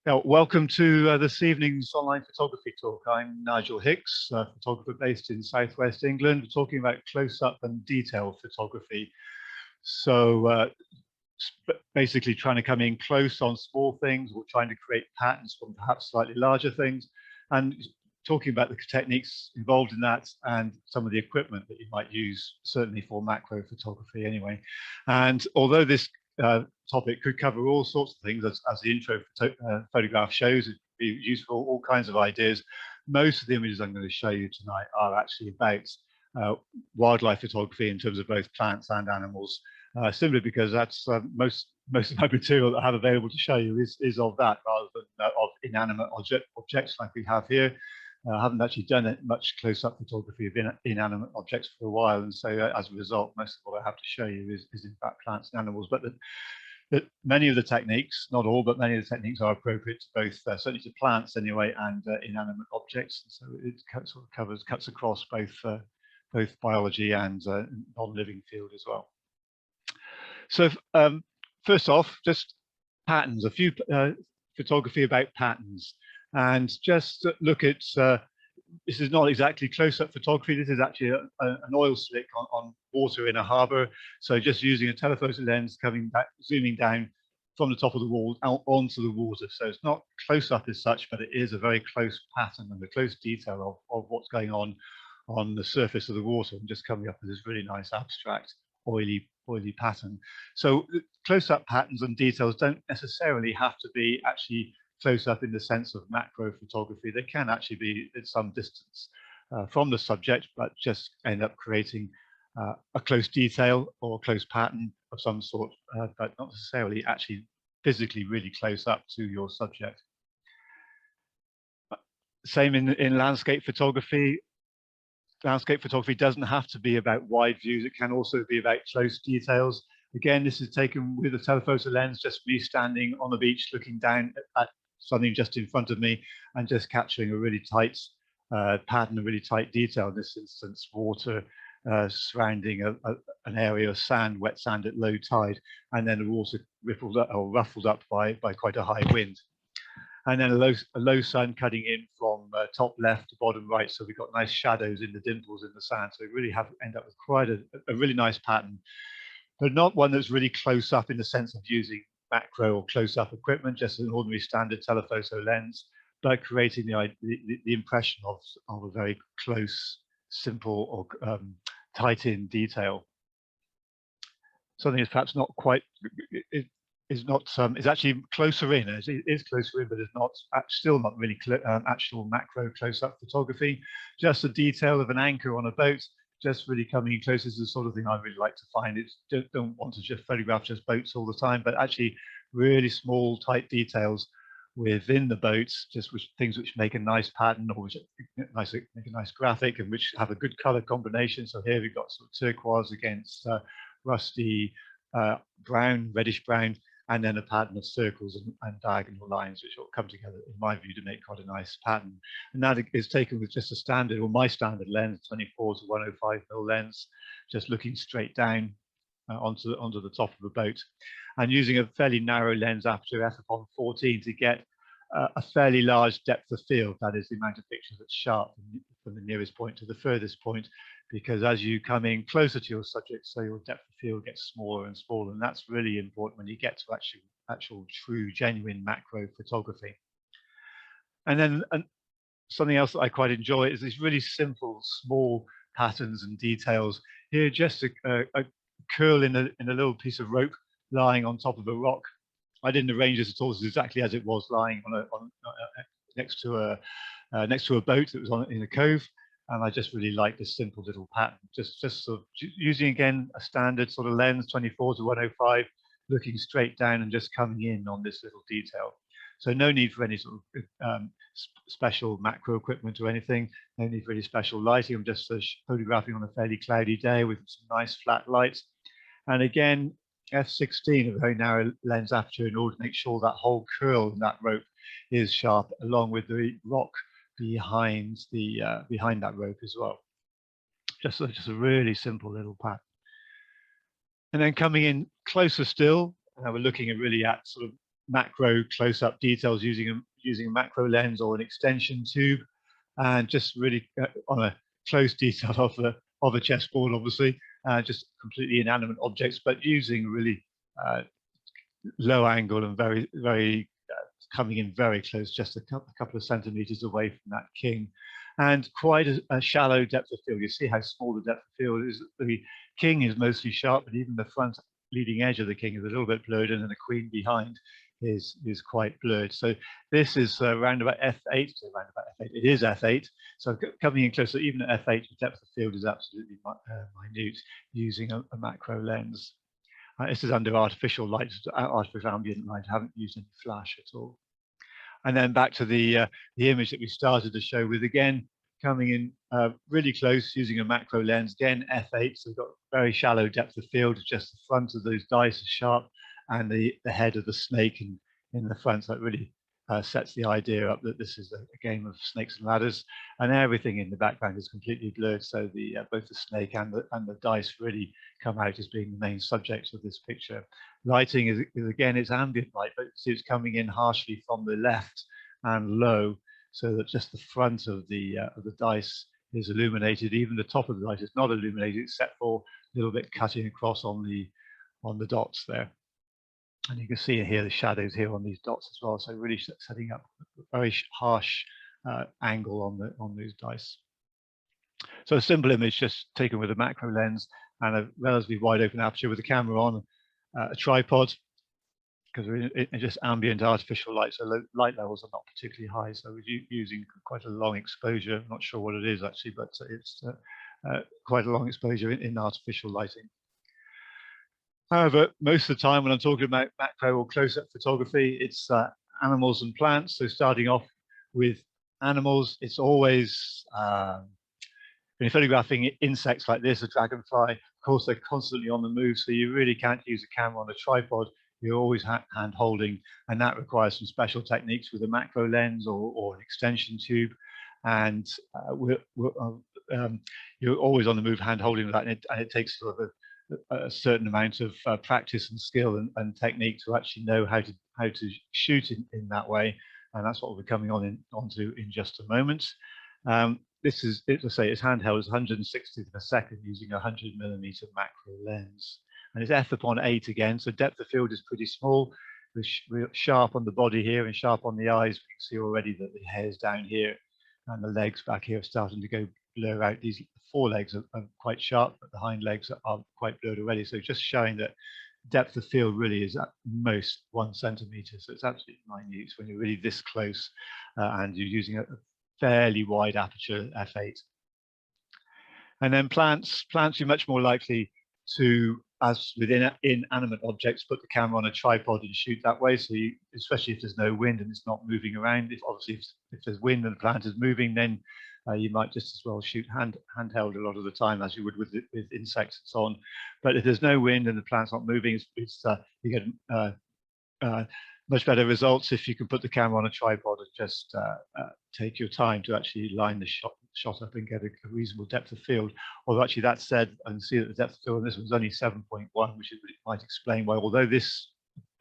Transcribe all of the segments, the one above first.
Welcome to this evening's online photography talk. I'm Nigel Hicks, a photographer based in Southwest England. We're talking about close-up and detail photography. So basically trying to come in close on small things or trying to create patterns from perhaps slightly larger things, and talking about the techniques involved in that and some of the equipment that you might use, certainly for macro photography anyway. And although this topic could cover all sorts of things, as the intro photograph shows, it'd be useful, all kinds of ideas. Most of the images I'm going to show you tonight are actually about wildlife photography in terms of both plants and animals, simply because that's most of my material that I have available to show you is of that, rather than of inanimate objects like we have here. I haven't actually done much close-up photography of inanimate objects for a while, and so as a result, most of what I have to show you is in fact plants and animals. But that many of the techniques, not all, but many of the techniques are appropriate to both, certainly to plants anyway, and inanimate objects. And so it sort of cuts across both biology and non-living field as well. So first off, just patterns, a few photography about patterns. And just look at, this is not exactly close-up photography, this is actually an oil slick on water in a harbour. So just using a telephoto lens, coming back, zooming down from the top of the wall out onto the water. So it's not close-up as such, but it is a very close pattern and a close detail of what's going on the surface of the water, and just coming up with this really nice abstract oily pattern. So close-up patterns and details don't necessarily have to be actually close up in the sense of macro photography. They can actually be at some distance from the subject, but just end up creating a close detail or close pattern of some sort, but not necessarily actually physically really close up to your subject. Same in landscape photography. Landscape photography doesn't have to be about wide views. It can also be about close details. Again, this is taken with a telephoto lens, just me standing on the beach looking down at something just in front of me and just capturing a really tight pattern, a really tight detail. In this instance, water surrounding an area of sand, wet sand at low tide, and then the water rippled up or ruffled up by quite a high wind. And then a low sun cutting in from top left to bottom right. So we've got nice shadows in the dimples in the sand. So we really end up with quite a really nice pattern, but not one that's really close up in the sense of using macro or close-up equipment, just an ordinary standard telephoto lens, but creating the impression of a very close, simple, or tight-in detail. Something that's perhaps not quite, is actually closer in. It is closer in, but it's not still not really actual macro close-up photography. Just the detail of an anchor on a boat, just really coming in close. This is the sort of thing I really like to find. It's don't want to just photograph just boats all the time, but actually really small, tight details within the boats, just things which make a nice pattern, or which make a nice graphic, and which have a good color combination. So here we've got sort of turquoise against rusty brown, reddish brown, and then a pattern of circles and diagonal lines, which all come together, in my view, to make quite a nice pattern. And that is taken with just a standard, or my standard lens, 24 to 105mm lens, just looking straight down onto the top of the boat, and using a fairly narrow lens aperture f/14 to get a fairly large depth of field. That is the amount of pictures that's sharp from the nearest point to the furthest point, because as you come in closer to your subject, so your depth of field gets smaller and smaller, and that's really important when you get to actual true, genuine macro photography. And then something else that I quite enjoy is these really simple, small patterns and details. Here, just a curl in a little piece of rope lying on top of a rock. I didn't arrange this at all. This is exactly as it was, lying next to a boat that was in a cove. And I just really like this simple little pattern, just sort of using, again, a standard sort of lens, 24 to 105, looking straight down and just coming in on this little detail. So no need for any sort of special macro equipment or anything, no need for any special lighting. I'm just photographing on a fairly cloudy day with some nice flat lights. And again, f/16, a very narrow lens aperture, in order to make sure that whole curl in that rope is sharp, along with the rock behind that rope as well. Just a really simple little pattern. And then coming in closer still, we're looking at really at sort of macro close-up details using a macro lens or an extension tube, and just really on a close detail of a chessboard, obviously, just completely inanimate objects, but using really low angle and very coming in very close, just a couple of centimeters away from that king, and quite a shallow depth of field. You see how small the depth of field is. The king is mostly sharp, but even the front leading edge of the king is a little bit blurred, and then the queen behind is quite blurred. So this is around about f8. So around about f8. It is f8. So coming in closer, even at f8, the depth of field is absolutely minute using a macro lens. This is under artificial light, artificial ambient light. I haven't used any flash at all. And then back to the image that we started to show with, again, coming in really close using a macro lens, again, f8. So we've got very shallow depth of field, just the front of those dice are sharp, and the head of the snake in the front. So it really sets the idea up that this is a game of snakes and ladders, and everything in the background is completely blurred. So the both the snake and the dice really come out as being the main subjects of this picture. Lighting is again, it's ambient light, but it's coming in harshly from the left and low, so that just the front of the dice is illuminated. Even the top of the dice is not illuminated, except for a little bit cutting across on the dots there. And you can see here the shadows here on these dots as well. So really setting up a very harsh angle on those dice. So a simple image just taken with a macro lens and a relatively wide open aperture with the camera on a tripod, because we're in just ambient artificial light, so light levels are not particularly high. So we're using quite a long exposure. I'm not sure what it is actually, but it's quite a long exposure in artificial lighting. However, most of the time when I'm talking about macro or close-up photography, it's animals and plants. So starting off with animals, it's always, when you're photographing insects like this, a dragonfly, of course, they're constantly on the move, so you really can't use a camera on a tripod. You're always hand holding, and that requires some special techniques with a macro lens or an extension tube. And you're always on the move hand holding with that, and it takes sort of a certain amount of practice and skill and technique to actually know how to shoot in that way, and that's what we're coming onto in just a moment. This is, as I say, it's handheld. It's 160th of a second using a 100mm macro lens, and it's f/8 again. So depth of field is pretty small. We're sharp on the body here and sharp on the eyes. We can see already that the hair's down here, and the legs back here are starting to go blur out. These forelegs are quite sharp, but the hind legs are quite blurred already. So just showing that depth of field really is at most 1 centimeter. So it's absolutely minute when you're really this close and you're using a fairly wide aperture f8. And then plants are much more likely to, as with inanimate objects, put the camera on a tripod and shoot that way. So especially if there's no wind and it's not moving around. If there's wind and the plant is moving, then you might just as well shoot handheld a lot of the time, as you would with insects and so on. But if there's no wind and the plant's not moving, you get much better results if you can put the camera on a tripod and just take your time to actually line the shot up and get a reasonable depth of field. Although actually that said, I can see that the depth of field on this one's only 7.1, which might explain why, although this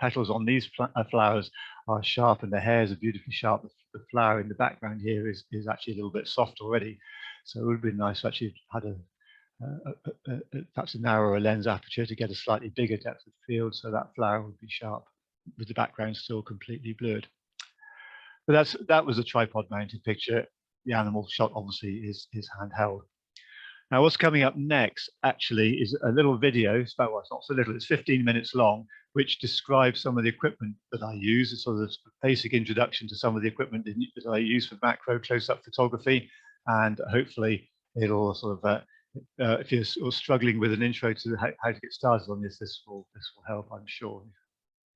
petals on these flowers are sharp and the hairs are beautifully sharp, the flower in the background here is actually a little bit soft already. So it would have been nice to actually had perhaps a narrower lens aperture to get a slightly bigger depth of field, so that flower would be sharp with the background still completely blurred. But that was a tripod mounted picture. The animal shot obviously is handheld. Now what's coming up next actually is a little video. It's about, well, it's not so little, it's 15 minutes long, which describes some of the equipment that I use. It's sort of a basic introduction to some of the equipment that I use for macro close-up photography, and hopefully it'll sort of if you're struggling with an intro to how to get started on this will help, I'm sure.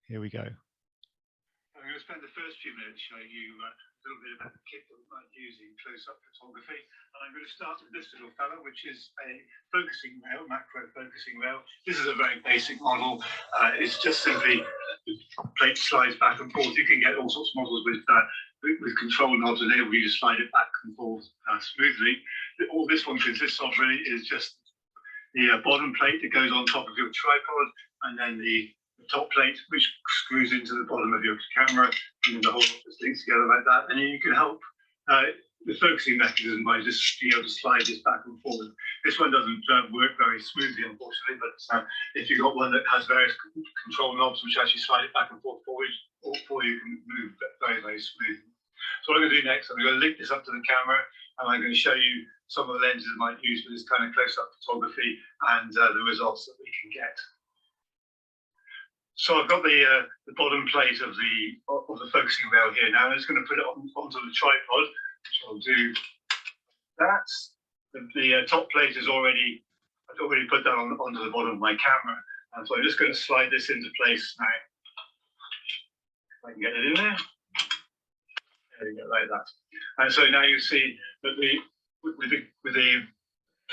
Here we go. I'm going to spend the first few minutes showing you a little bit about the kit that we might use in close-up photography. And I'm going to start with this little fellow, which is a focusing rail, macro focusing rail. This is a very basic model. It's just simply the plate slides back and forth. You can get all sorts of models with control knobs enable you to slide it back and forth smoothly. All this one consists of really is just the bottom plate that goes on top of your tripod, and then the top plate, which screws into the bottom of your camera, and then the whole just links together like that. And then you can help the focusing mechanism by just being able to slide this back and forward. This one doesn't work very smoothly, unfortunately, but if you've got one that has various control knobs which actually slide it back and forward, you can move very, very smoothly. So what I'm going to do next, I'm going to link this up to the camera, and I'm going to show you some of the lenses I might use for this kind of close-up photography and the results that we can get. So I've got the bottom plate of the focusing rail here now. I'm just going to put it onto the tripod, which I'll do that. The top plate is I've already put that onto the bottom of my camera, and so I'm just going to slide this into place now. If I can get it in there. There we go, like that. And so now you see that with the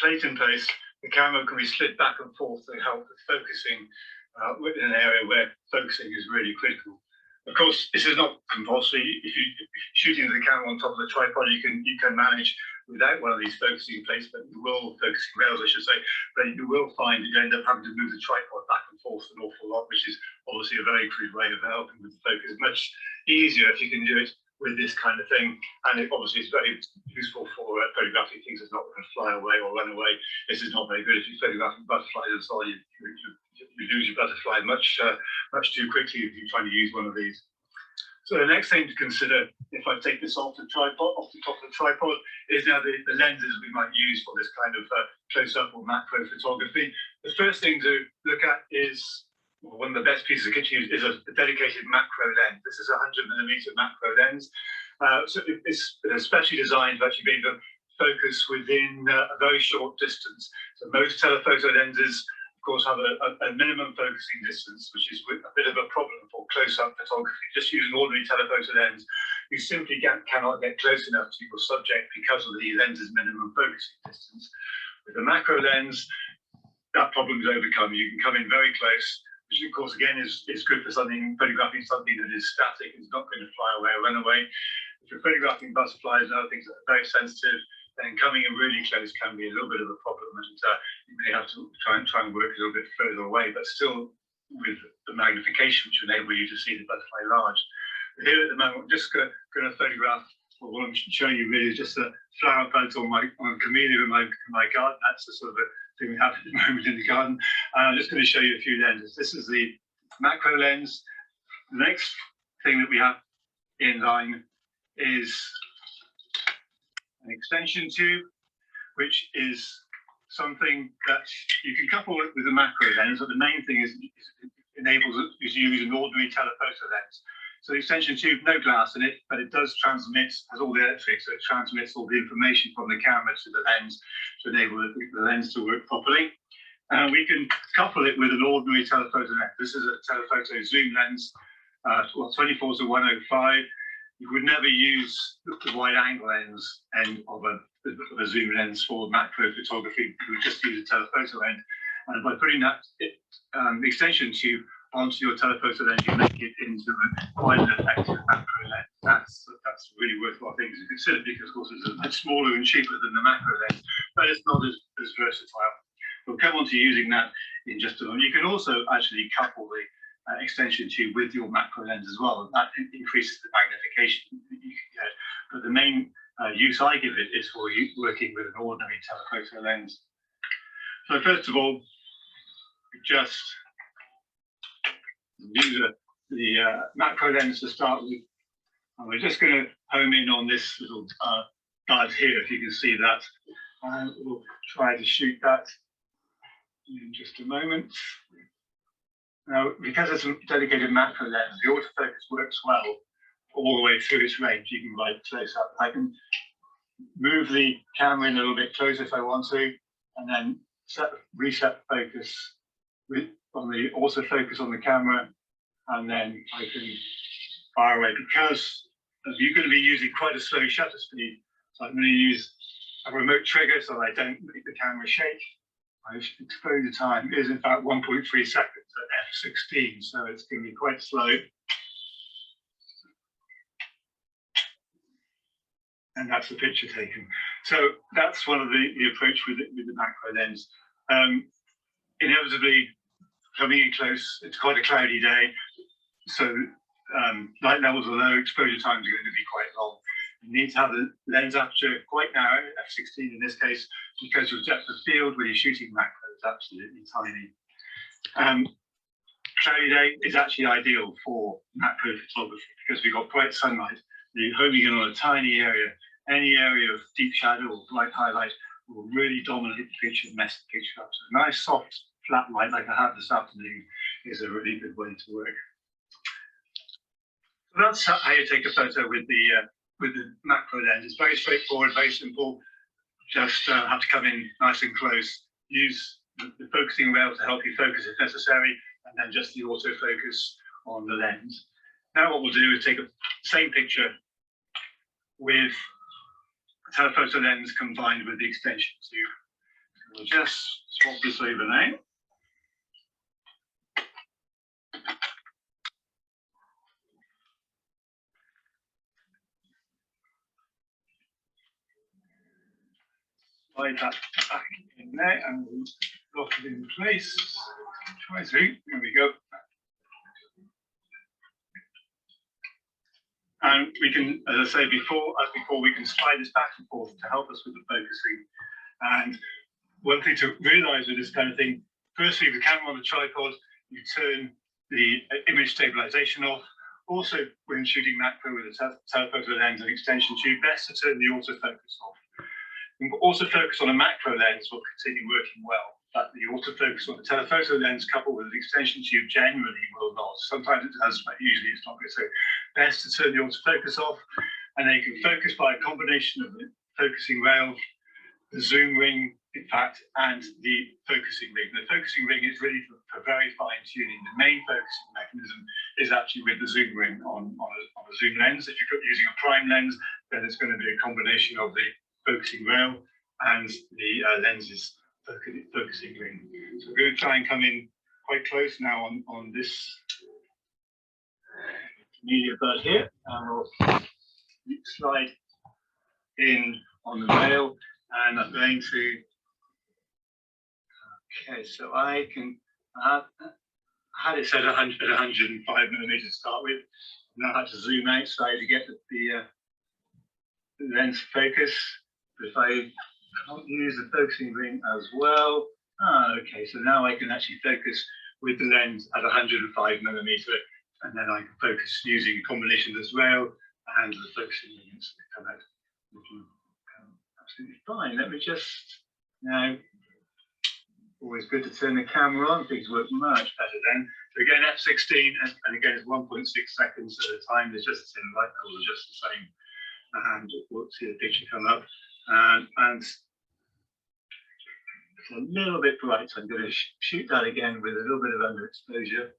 plate in place, the camera can be slid back and forth to help with focusing in an area where focusing is really critical. Of course, this is not compulsory. If you're shooting the camera on top of the tripod, you can manage without one of these focusing plates, but focusing rails, I should say. But you will find that you end up having to move the tripod back and forth an awful lot, which is obviously a very crude way of helping with the focus. Much easier if you can do it with this kind of thing, and it obviously is very useful for photographing things that's not going to fly away or run away. This is not very good if you're photographing butterflies and so on. You lose your butterfly much too quickly if you're trying to use one of these. So the next thing to consider, if I take this off the top of the tripod, is now the lenses we might use for this kind of close-up or macro photography. The first thing to look at is, one of the best pieces of kit to use is a dedicated macro lens. This is a 100mm macro lens. So it's especially designed to actually be able to focus within a very short distance. So most telephoto lenses, of course, have a minimum focusing distance, which is a bit of a problem for close-up photography. Just use an ordinary telephoto lens, you simply cannot get close enough to your subject because of the lens's minimum focusing distance. With a macro lens, that problem is overcome. You can come in very close, which of course again is good for photographing something that is static, is not going to fly away or run away. If you're photographing butterflies and other things that are very sensitive, then coming in really close can be a little bit of a problem, and you may have to try and work a little bit further away, but still with the magnification which will enable you to see the butterfly large. But here at the moment, I'm just going to photograph. Well, what I'm showing you really is just a flower buds on a camellia in my garden. That's the sort of a thing we have at the moment in the garden. And I'm just going to show you a few lenses. This is the macro lens. The next thing that we have in line is an extension tube, which is something that you can couple it with a macro lens, but the main thing is it enables you to use an ordinary telephoto lens. So the extension tube, no glass in it, but it does transmit, has all the electrics, so it transmits all the information from the camera to the lens to enable the lens to work properly. And we can couple it with an ordinary telephoto lens. This is a telephoto zoom lens, 24 to 105. You would never use the wide angle lens end of a zoom lens for macro photography. You would just use a telephoto end. And by putting that the extension tube onto your telephoto lens, you make it into quite an effective macro lens. That's a really worthwhile thing to consider, because of course it's much smaller and cheaper than the macro lens, but it's not as versatile. We'll come on to using that in just a moment. You can also actually couple the extension tube with your macro lens as well, and that increases the magnification that you can get. But the main use I give it is for working with an ordinary telephoto lens. So first of all, just use the macro lens to start with, and we're just going to home in on this little bud here, if you can see that, and we'll try to shoot that in just a moment. Now, because it's a dedicated macro lens, the autofocus works well all the way through its range. You can right close up. I can move the camera in a little bit closer if I want to, and then reset focus on the autofocus on the camera, and then I can fire away. Because you're going to be using quite a slow shutter speed, so I'm going to use a remote trigger so I don't make the camera shake. My exposure time is in fact 1.3 seconds at f16, so it's going to be quite slow. And that's the picture taken. So that's one of the approach with the macro lens. Inevitably, coming in close. It's quite a cloudy day, so light levels are low, exposure times are going to be quite long. You need to have the lens aperture quite narrow, f16 in this case, because your depth of field when you're shooting macro is absolutely tiny. Cloudy day is actually ideal for macro photography because we've got bright sunlight. You're homing in on a tiny area. Any area of deep shadow or bright highlight will really dominate the picture and mess the picture up. So a nice soft flat light like I have this afternoon is a really good way to work. So that's how you take a photo with the macro lens. It's very straightforward, very simple. Just have to come in nice and close. Use the focusing rail to help you focus if necessary, and then just the autofocus on the lens. Now what we'll do is take the same picture with a telephoto lens combined with the extension tube. We'll just swap this over now. Slide that back in there and we'll lock it in place. Try to. There we go. And we can, as I say before, we can slide this back and forth to help us with the focusing. And one thing to realize with this kind of thing, firstly, the camera on the tripod, you turn the image stabilization off. Also, when shooting macro with a telephoto lens and extension tube, best to turn the autofocus off. And autofocus on a macro lens will continue working well, but the autofocus on the telephoto lens coupled with an extension tube generally will not. Sometimes it does, but usually it's not good. So best to turn the autofocus off, and then you can focus by a combination of the focusing rail, the zoom ring, in fact, and the focusing ring. The focusing ring is really for very fine tuning. The main focusing mechanism is actually with the zoom ring on a zoom lens. If you're using a prime lens, then it's going to be a combination of the focusing rail and the lenses focusing ring. So we're going to try and come in quite close now on this media bud here, and we'll slide in on the rail, and I'm going to, okay, so I can, I had it set at 105 millimeters to start with, and I had to zoom outside to get the lens focus. But if I can't use the focusing ring as well, okay, so now I can actually focus with the lens at 105 millimeter, and then I can focus using a combination of this rail and the focusing rings to come out looking absolutely fine. Let me just, now, always good to turn the camera on, things work much better then. So again, F16, and again, it's 1.6 seconds at a time, there's just the same light color, just the same, and we'll see the picture come up. And it's a little bit bright, so I'm going to shoot that again with a little bit of underexposure.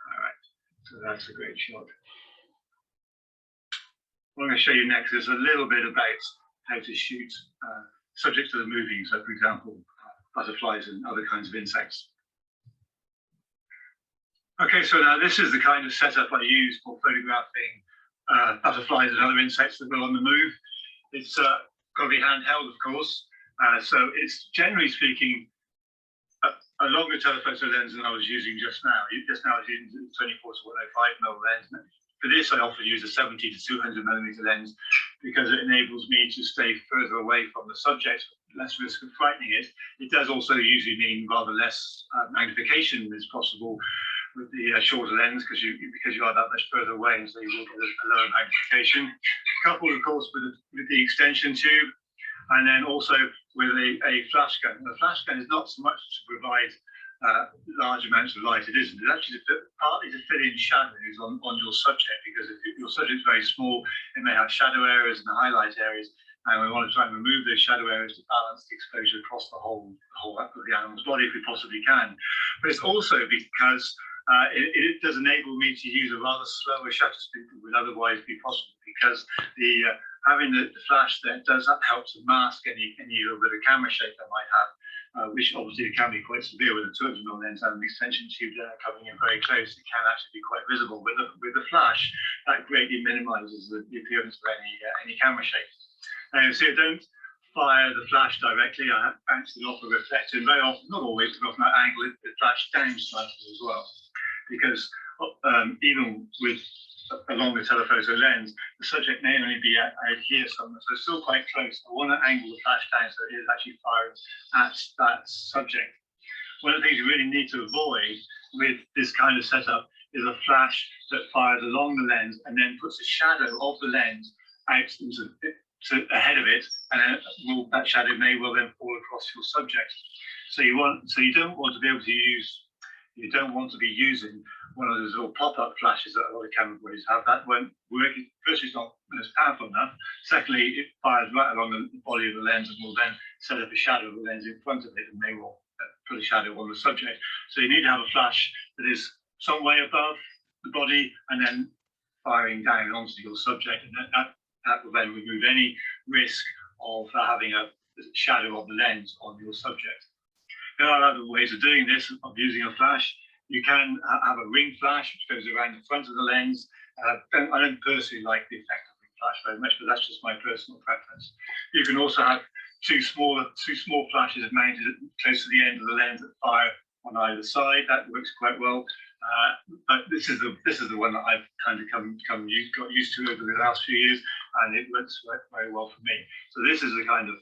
All right, so that's a great shot. What I'm going to show you next is a little bit about how to shoot subjects that are moving. So, for example, butterflies and other kinds of insects. Okay, so now this is the kind of setup I use for photographing butterflies and other insects that are on the move. It's got to be handheld, of course. So it's generally speaking a longer telephoto lens than I was using just now. Just now I was using the 24 to 105mm lens. For this, I often use a 70 to 200 millimeter lens because it enables me to stay further away from the subject, less risk of frightening it. It does also usually mean rather less magnification is possible with the shorter lens because you are that much further away, and so you will get a lower magnification. Coupled, of course, with the extension tube, and then also with a flash gun. The flash gun is not so much to provide large amounts of light. It isn't. It's actually partly to fill in shadows on your subject, because if your subject is very small, it may have shadow areas and highlight areas, and we want to try and remove those shadow areas to balance the exposure across the whole of the animal's body if we possibly can. But it's also because it does enable me to use a rather slower shutter speed than would otherwise be possible, because having the flash there does help to mask any little bit of camera shake I might have which obviously can be quite severe with a 200mm lens and an extension tube there coming in very close. It can actually be quite visible. With the flash, that greatly minimises the appearance of any camera shape. So you don't fire the flash directly. I bounce it off a reflector, and very often, not always, but often I angle the flash down slightly as well, because even with a longer telephoto lens, the subject may only be out here somewhere, so it's still quite close. I want to angle the flash down so it is actually firing at that subject. One of the things you really need to avoid with this kind of setup is a flash that fires along the lens and then puts a shadow of the lens out into ahead of it, and then that shadow may well then fall across your subject. So you don't want to be able to use. You don't want to be using one of those little pop-up flashes that a lot of camera bodies have. That won't work. Firstly, it's not as powerful enough. Secondly, it fires right along the body of the lens and will then set up a shadow of the lens in front of it and may well put a shadow on the subject. So you need to have a flash that is some way above the body and then firing down onto your subject, and that will then remove any risk of having a shadow of the lens on your subject. There are other ways of doing this, of using a flash. You can have a ring flash, which goes around the front of the lens. I don't personally like the effect of ring flash very much, but that's just my personal preference. You can also have two small flashes mounted close to the end of the lens that fire on either side. That works quite well. But this is the one that I've kind of got used to over the last few years, and it works very well for me. So this is the kind of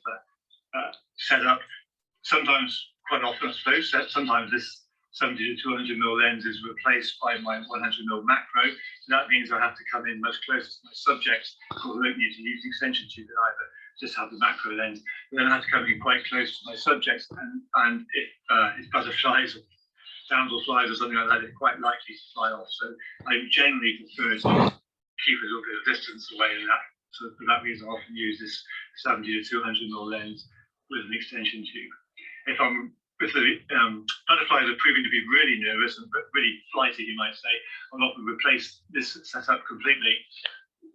setup. Sometimes, quite often, I suppose, sometimes this 70 to 200mm lens is replaced by my 100mm macro. So that means I have to come in much closer to my subject, because I don't need to use the extension tube either, just have the macro lens. But then I have to come in quite close to my subject, and if butterflies or damselflies or something like that, it's quite likely to fly off. So I generally prefer to keep a little bit of distance away, and so for that reason I often use this 70 to 200mm lens with an extension tube. If the butterflies are proving to be really nervous and really flighty, you might say, I'll often replace this setup completely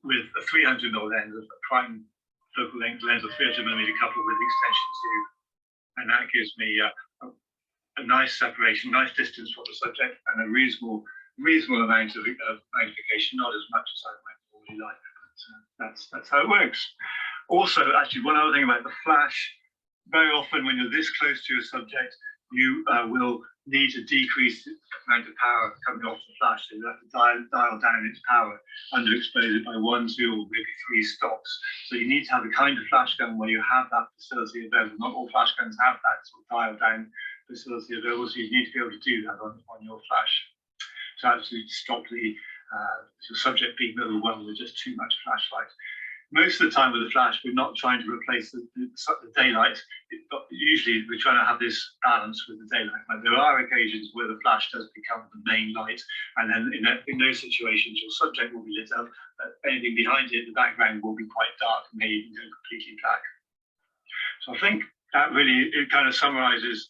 with a 300mm lens, a prime focal length lens of 300mm coupled with the extension tube, and that gives me a nice separation, nice distance from the subject, and a reasonable amount of magnification, not as much as I might normally like, but that's how it works. Also, actually, one other thing about the flash. Very often when you're this close to a subject, you will need to decrease the amount of power coming off the flash. So you have to dial down its power, underexpose it by 1, 2, or maybe 3 stops. So you need to have the kind of flash gun where you have that facility available. Not all flash guns have that sort of dial down facility available, so you need to be able to do that on your flash. So actually stop your subject being overwhelmed with just too much flashlight. Most of the time with the flash, we're not trying to replace the daylight. Usually we're trying to have this balance with the daylight. But there are occasions where the flash does become the main light, and then in those situations, your subject will be lit up, but anything behind it, the background will be quite dark and may even go completely black. So I think that really, it kind of summarizes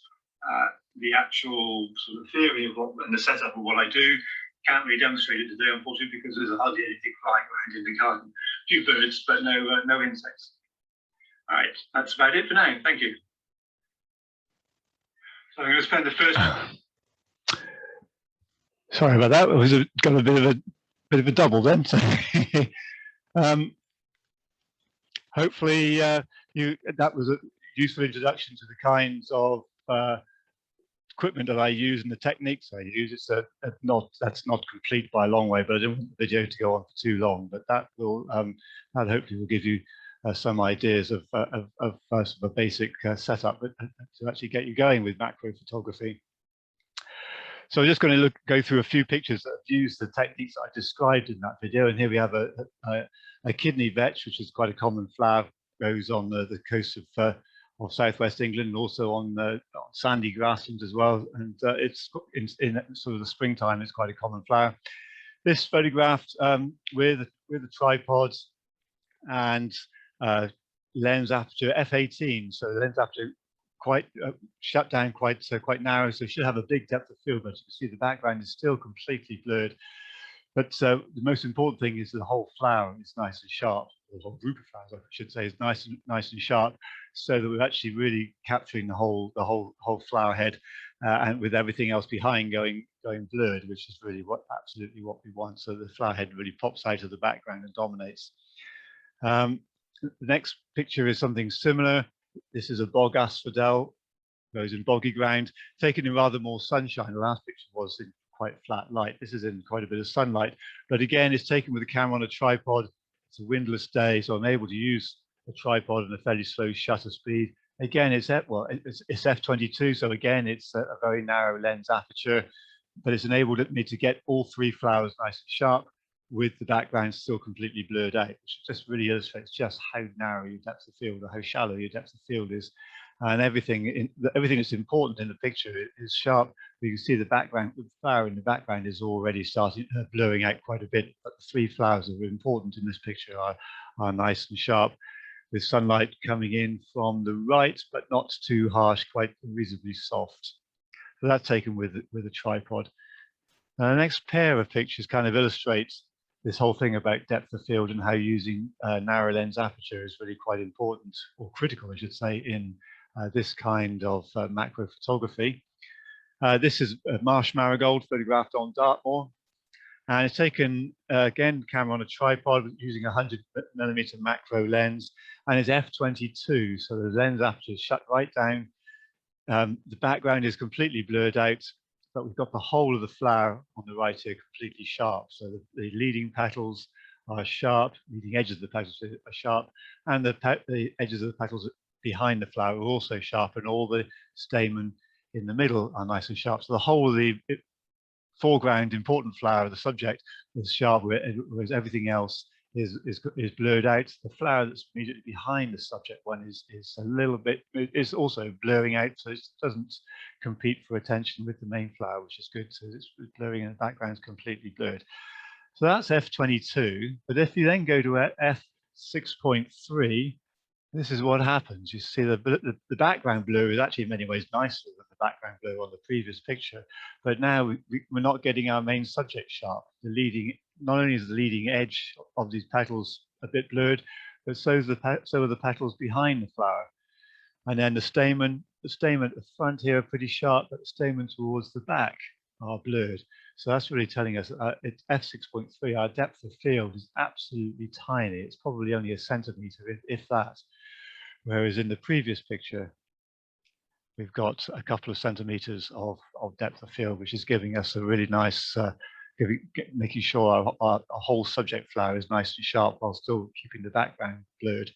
the actual sort of theory of and the setup of what I do. Can't really demonstrate it today, unfortunately, because there's hardly anything flying around in the garden. A few birds, but no insects. All right, that's about it for now. Thank you. So I'm going to spend the first. Sorry about that. It was got a bit of a double then. So hopefully, that was a useful introduction to the kinds of equipment that I use and the techniques I use. It's that's not complete by a long way, but I don't want the video to go on for too long. But that will that hopefully will give you some ideas of sort of a basic setup to actually get you going with macro photography. So I'm just going to go through a few pictures that use the techniques I described in that video. And here we have a kidney vetch, which is quite a common flower, grows on the coast of southwest England, and also on sandy grasslands as well. And it's in sort of the springtime, it's quite a common flower. This photographed with a tripod and lens aperture f/18, so the lens aperture quite shut down, quite narrow, so it should have a big depth of field, but you can see the background is still completely blurred. But the most important thing is the whole flower is nice and sharp, or the whole group of flowers, I should say, is nice and sharp, so that we're actually really capturing the whole flower head, and with everything else behind going blurred, which is really absolutely what we want. So the flower head really pops out of the background and dominates. The next picture is something similar. This is a bog asphodel, goes in boggy ground, taken in rather more sunshine. The last picture was in quite flat light. This is in quite a bit of sunlight, but again, it's taken with a camera on a tripod. It's a windless day, so I'm able to use a tripod and a fairly slow shutter speed. Again, it's f/22, so again, it's a very narrow lens aperture, but it's enabled me to get all three flowers nice and sharp, with the background still completely blurred out, which just really illustrates just how narrow your depth of field, or how shallow your depth of field is. And everything that's important in the picture is sharp. You can see the background, the flower in the background is already starting blurring out quite a bit, but the three flowers that are important in this picture are nice and sharp, with sunlight coming in from the right, but not too harsh, quite reasonably soft. So that's taken with a tripod. Now, the next pair of pictures kind of illustrates this whole thing about depth of field, and how using narrow lens aperture is really quite important, or critical, I should say, in this kind of macro photography. This is a marsh marigold photographed on Dartmoor, and it's taken again, camera on a tripod using a 100mm macro lens, and it's f/22, so the lens aperture is shut right down. The background is completely blurred out, but we've got the whole of the flower on the right here completely sharp. So the leading petals are sharp, leading edges of the petals are sharp, and the edges of the petals behind the flower are also sharp, and all the stamen in the middle are nice and sharp. So the whole of the foreground important flower, the subject, is sharp, whereas everything else is blurred out. The flower that's immediately behind the subject one is a little bit, is also blurring out, so it doesn't compete for attention with the main flower, which is good. So it's blurring, and the background's completely blurred. So that's f/22. But if you then go to f/6.3, this is what happens. You see the background blur is actually in many ways nicer than the background blur on the previous picture, but now we're not getting our main subject sharp. Not only is the leading edge of these petals a bit blurred, but so are the petals behind the flower. And then the stamen at the front here are pretty sharp, but the stamen towards the back are blurred. So that's really telling us it's f/6.3. Our depth of field is absolutely tiny. It's probably only a centimeter, if that. Whereas in the previous picture, we've got a couple of centimeters of depth of field, which is giving us a really nice, making sure our whole subject flower is nice and sharp while still keeping the background blurred.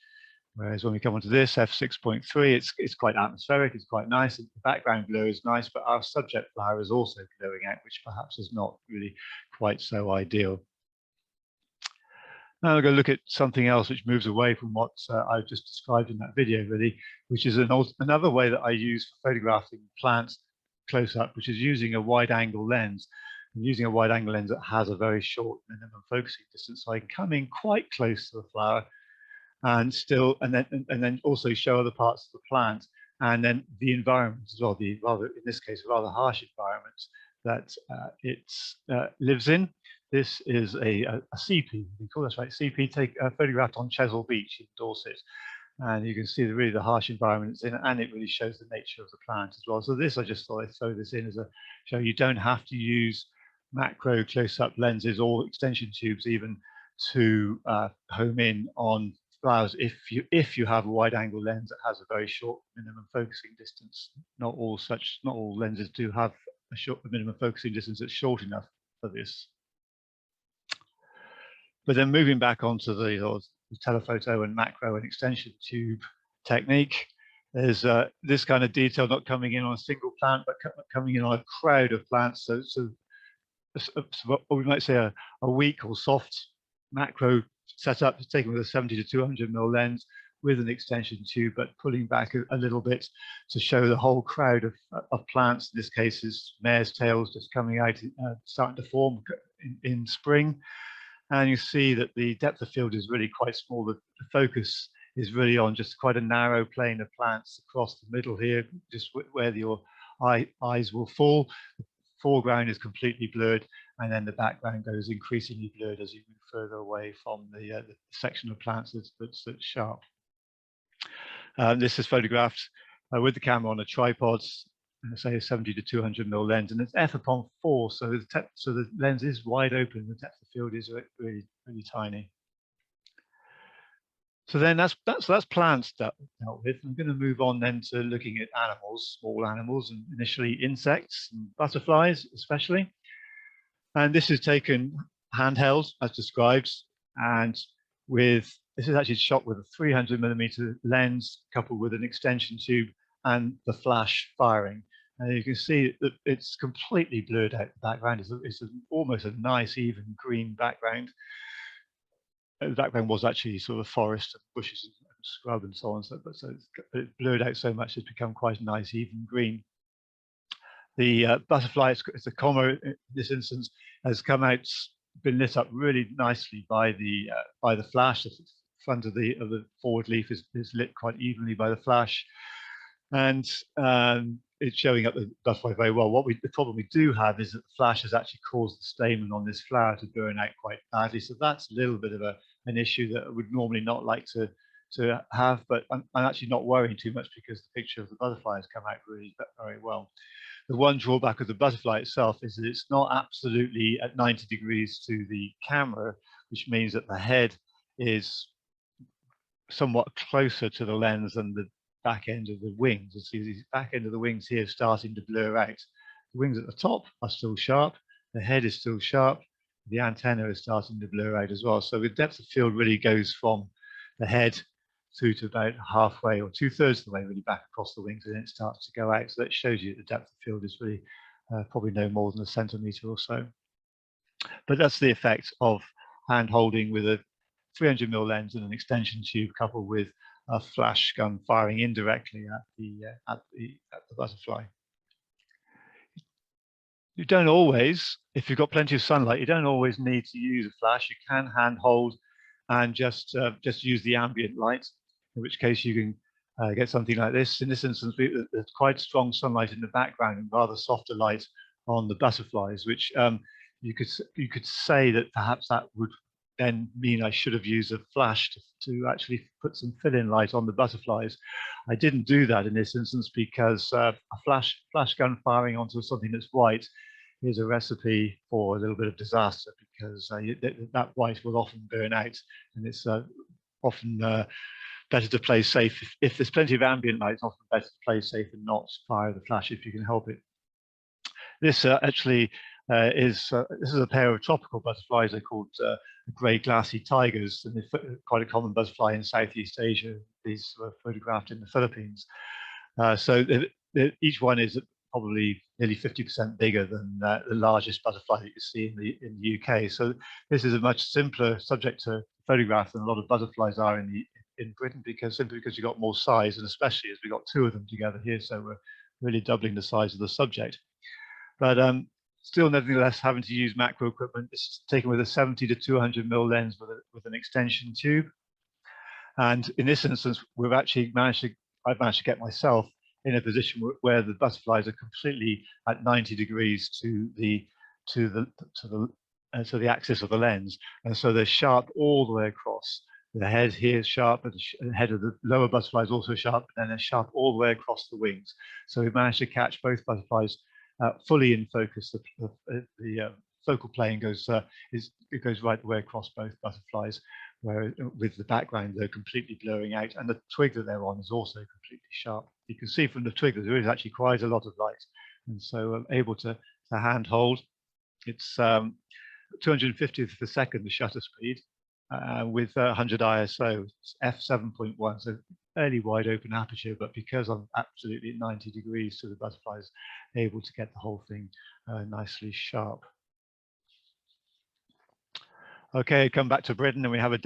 Whereas when we come onto this f/6.3, it's quite atmospheric, it's quite nice. The background blur is nice, but our subject flower is also blurring out, which perhaps is not really quite so ideal. Now we're going to look at something else which moves away from what I've just described in that video, really, which is another way that I use for photographing plants close up, which is using a wide-angle lens. And using a wide-angle lens that has a very short minimum focusing distance, so I can come in quite close to the flower, and then also show other parts of the plant, and then the environment as well, in this case, rather harsh environment that it lives in. This is a CP, we call this right, CP, photographed on Chesil Beach in Dorset. And you can see really the harsh environment it's in, and it really shows the nature of the plant as well. So this, I just thought I'd throw this in as a show. You don't have to use macro close-up lenses or extension tubes even to home in on flowers if you have a wide-angle lens that has a very short minimum focusing distance. Not all lenses do have a minimum focusing distance that's short enough for this. But then moving back onto the telephoto and macro and extension tube technique, there's this kind of detail not coming in on a single plant, but coming in on a crowd of plants. So we might say a weak or soft macro setup, taken with a 70 to 200 mm lens with an extension tube, but pulling back a little bit to show the whole crowd of plants. In this case, is mare's tails just coming out, starting to form in spring. And you see that the depth of field is really quite small. The focus is really on just quite a narrow plane of plants across the middle here, just where your eyes will fall. foreground is completely blurred, and then the background goes increasingly blurred as you move further away from the section of plants that's sharp. This is photographed with the camera on a tripod, say a 70 to 200 mm lens, and it's f/4, so the lens is wide open. The depth of field is really tiny. So then that's plants dealt with. I'm going to move on then to looking at animals, small animals, and initially insects and butterflies especially. And this is taken handheld as described, and this is actually shot with a 300 mm lens coupled with an extension tube and the flash firing. And you can see that it's completely blurred out the background. It's almost a nice even green background. The background was actually sort of forest and bushes and scrub and so on, so it's blurred out so much it's become quite a nice even green. The butterfly, it's a comma in this instance, has come out, been lit up really nicely by the flash. The front of the forward leaf is lit quite evenly by the flash, and it's showing up the butterfly very well. The problem we do have is that the flash has actually caused the stamen on this flower to burn out quite badly. So that's a little bit of an issue that I would normally not like to have, but I'm actually not worrying too much because the picture of the butterfly has come out really very well. The one drawback of the butterfly itself is that it's not absolutely at 90 degrees to the camera, which means that the head is somewhat closer to the lens than the back end of the wings. You see the back end of the wings here starting to blur out. The wings at the top are still sharp, the head is still sharp, the antenna is starting to blur out as well. So the depth of field really goes from the head through to about halfway or 2/3 of the way really back across the wings, and then it starts to go out. So that shows you the depth of field is really probably no more than a centimetre or so. But that's the effect of hand holding with a 300 mm lens and an extension tube coupled with a flash gun firing indirectly at the butterfly. You don't always, if you've got plenty of sunlight, you don't always need to use a flash. You can hand hold and just use the ambient light, in which case you can get something like this. In this instance, there's quite strong sunlight in the background and rather softer light on the butterflies, which you could say that perhaps that would then mean I should have used a flash to actually put some fill-in light on the butterflies. I didn't do that in this instance because a flash gun firing onto something that's white is a recipe for a little bit of disaster, because that white will often burn out, and it's often better to play safe. If there's plenty of ambient light, it's often better to play safe and not fire the flash if you can help it. This actually this is a pair of tropical butterflies. They're called grey glassy tigers, and they're quite a common butterfly in Southeast Asia. These were photographed in the Philippines. So each one is probably nearly 50% bigger than the largest butterfly that you see in the UK. So this is a much simpler subject to photograph than a lot of butterflies are in Britain, simply because you've got more size, and especially as we got two of them together here, so we're really doubling the size of the subject. But still, nevertheless, having to use macro equipment. This is taken with a 70 to 200 mm lens with an extension tube. And in this instance, I've managed to get myself in a position where the butterflies are completely at 90 degrees to the axis of the lens, and so they're sharp all the way across. The head here is sharp, but the head of the lower butterfly is also sharp, and they're sharp all the way across the wings. So we've managed to catch both butterflies fully in focus. The focal plane goes right the way across both butterflies, where with the background they're completely blurring out, and the twig that they're on is also completely sharp. You can see from the twig that there is actually quite a lot of light, and so I'm able to hand hold. It's 250th per second the shutter speed, with 100 ISO. It's f7.1, so fairly wide open aperture, but because I'm absolutely at 90 degrees to the butterflies, able to get the whole thing nicely sharp. Okay, come back to Britain, and we have a